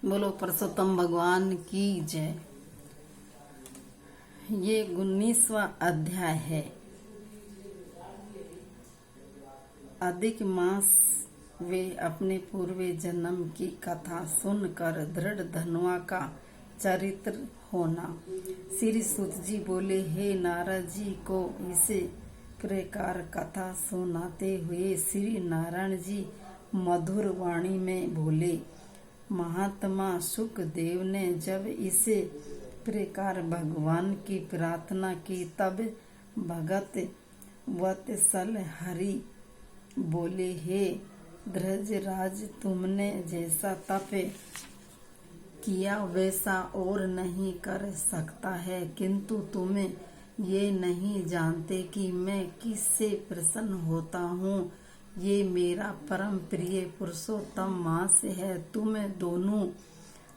बोलो पुरुषोत्तम भगवान की जय। ये 19वां अध्याय है। अधिक मास वे अपने पूर्व जन्म की कथा सुनकर दृढ़ धनुआ का चरित्र होना। श्री सुत जी बोले, हे नारद जी को इसे प्रकार कथा सुनाते हुए श्री नारायण जी मधुर वाणी में बोले, महात्मा सुखदेव ने जब इसे प्रकार भगवान की प्रार्थना की तब भगत वत्सल हरि बोले, हे धृतराज, तुमने जैसा तप किया वैसा और नहीं कर सकता है, किंतु तुम्हें ये नहीं जानते कि मैं किससे प्रसन्न होता हूँ। ये मेरा परम प्रिय पुरुषोत्तम मास है। तुम दोनों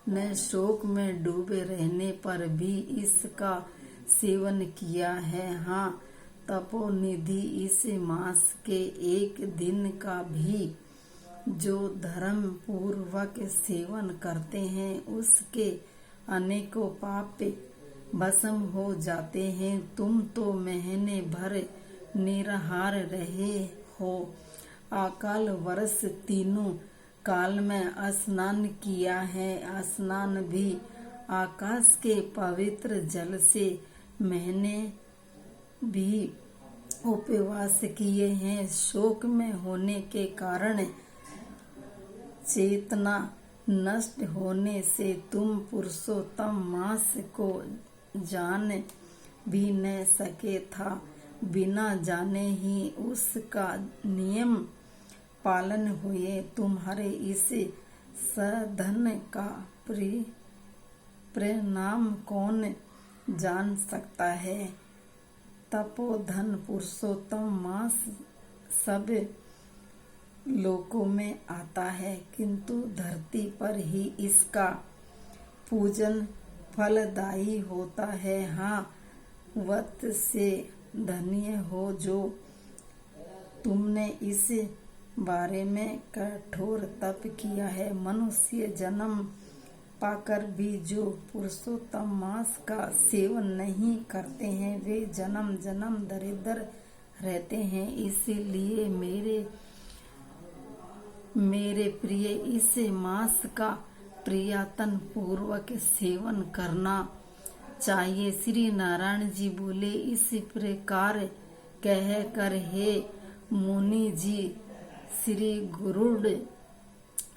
ने शोक में डूबे रहने पर भी इसका सेवन किया है। हाँ, तपोनिधि इस मास के एक दिन का भी जो धर्म पूर्वक सेवन करते हैं उसके अनेकों पाप भस्म हो जाते हैं। तुम तो महीने भर निराहार रहे हो, अकाल वर्ष तीनों काल में स्नान किया है, स्नान भी आकाश के पवित्र जल से, मैंने भी उपवास किए हैं। शोक में होने के कारण चेतना नष्ट होने से तुम पुरुषोत्तम मास को जान भी न सके था। बिना जाने ही उसका नियम पालन हुए तुम्हारे इस साधन का परिणाम कौन जान सकता है। तपोधन पुरुषोत्तम मास सब लोकों में आता है, किंतु धरती पर ही इसका पूजन फलदायी होता है। हाँ, वत से धन्य हो जो तुमने इस बारे में कठोर तप किया है। मनुष्य जन्म पाकर भी जो पुरुषोत्तम मास का सेवन नहीं करते हैं वे जन्म जन्म दरिद्र रहते हैं। इसलिए मेरे प्रिय इस मास का प्रयत्न पूर्वक सेवन करना चाहिए। श्री नारायण जी बोले, इस प्रकार कह कर हे मुनि जी श्री गरुड़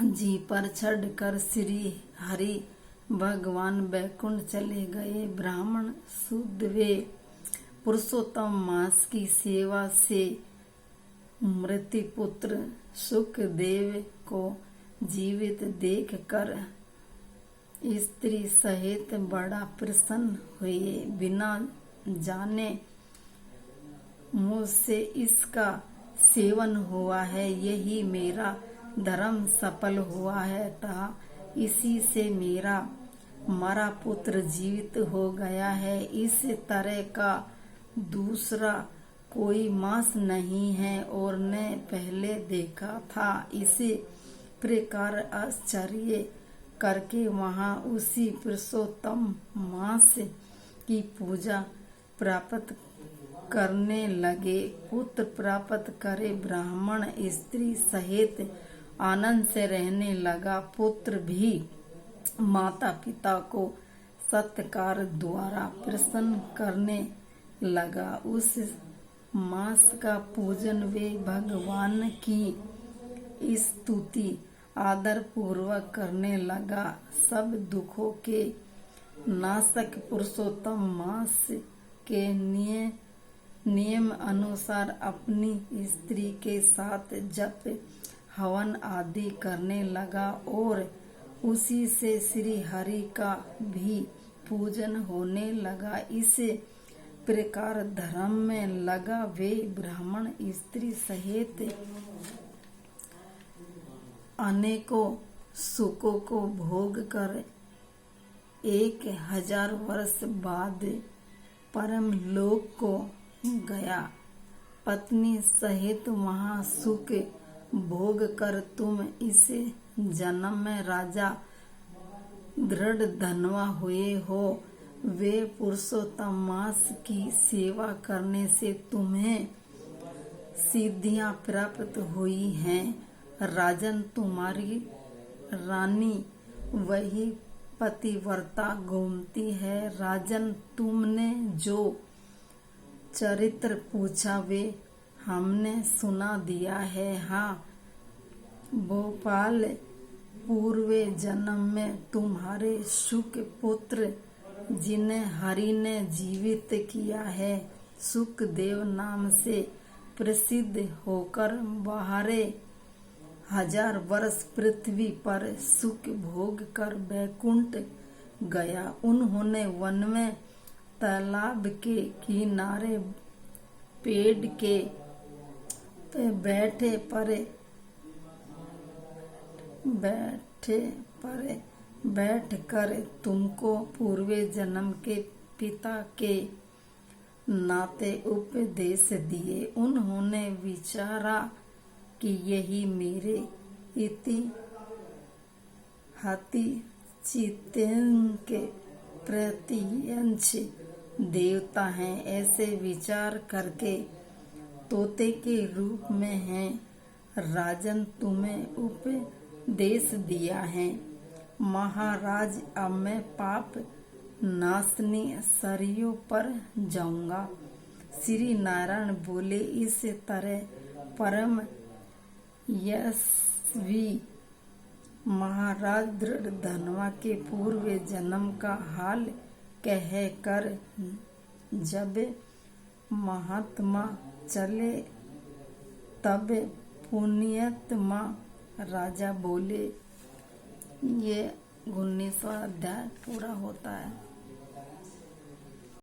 जी पर चढ़कर श्री हरि भगवान बैकुंठ चले गए। ब्राह्मण शुद्ध वे पुरुषोत्तम मास की सेवा से मृत्यु पुत्र सुखदेव को जीवित देखकर स्त्री सहित बड़ा प्रसन्न हुए। बिना जाने मुझसे इसका सेवन हुआ है, यही मेरा धर्म सफल हुआ है। इसी से मेरा मरा पुत्र जीवित हो गया है। इस तरह का दूसरा कोई मास नहीं है और न पहले देखा था। इसी प्रकार आश्चर्य करके वहाँ उसी पुरुषोत्तम मास की पूजा प्राप्त करने लगे। पुत्र प्राप्त करे ब्राह्मण स्त्री सहित आनंद से रहने लगा। पुत्र भी माता पिता को सत्कार द्वारा प्रसन्न करने लगा। उस मास का पूजन वे भगवान की स्तुति आदर पूर्वक करने लगा। सब दुखों के नाशक पुरुषोत्तम मास के नियम अनुसार अपनी स्त्री के साथ जप हवन आदि करने लगा और उसी से श्री हरि का भी पूजन होने लगा। इस प्रकार धर्म में लगा वे ब्राह्मण स्त्री सहित अनेकों सुखों को भोग कर 1000 वर्ष बाद परम लोक को गया। पत्नी सहित वहाँ सुख भोग कर तुम इस जन्म में राजा दृढ़ धनवा हुए हो, वे पुरुषोत्तम मास की सेवा करने से तुम्हें सिद्धियां प्राप्त हुई हैं। राजन, तुम्हारी रानी वही पतिव्रता घूमती है। राजन, तुमने जो चरित्र पूछा वे हमने सुना दिया है। हाँ भोपाल, पूर्वे जन्म में तुम्हारे शुक पुत्र जिन्हें हरि ने जीवित किया है, सुखदेव नाम से प्रसिद्ध होकर बाहरे 1000 वर्ष पृथ्वी पर सुख भोग कर बैकुंठ गया। उन्होंने वन में तालाब के किनारे पेड़ के बैठे परे बैठकर तुमको पूर्वे जन्म के पिता के नाते उपदेश दिए। उन्होंने विचारा कि यही मेरे इतिहाति चित्तन के प्रत्यंश देवता हैं। ऐसे विचार करके तोते के रूप में हैं। राजन, तुम्हें उपदेश दिया है। महाराज, अब मैं पाप नाशनी सरयू पर जाऊंगा। श्री नारायण बोले, इस तरह परम यशस्वी महाराज दृढ़ धनवा के पूर्व जन्म का हाल कहकर जब महात्मा चले तब पुण्यात्मा राजा बोले। ये 19वां अध्याय पूरा होता है।